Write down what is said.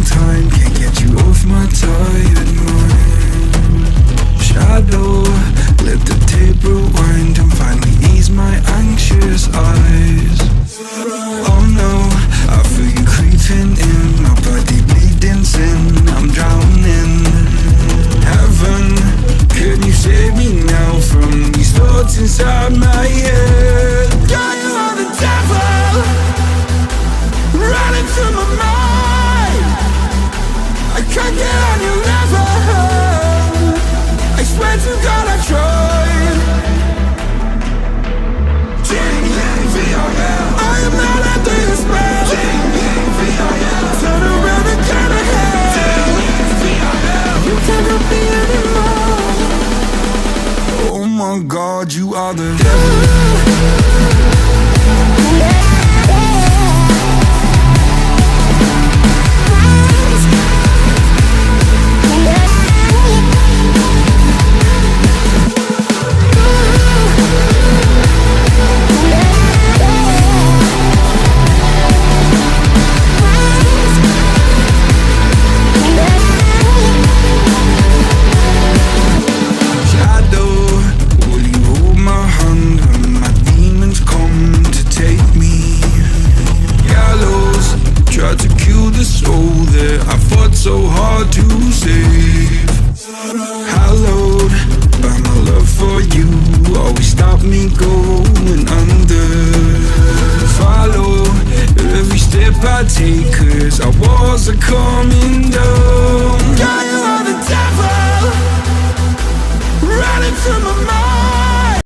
long time, can't get you off my tired mind. Shadow, let the tape rewind and finally ease my anxious eyes. Oh no, I feel you creeping in, my body bleeding sin, I'm drowning. Heaven, can you save me now from these thoughts inside my head? God, you are the devil, running through my mind. I can't get on your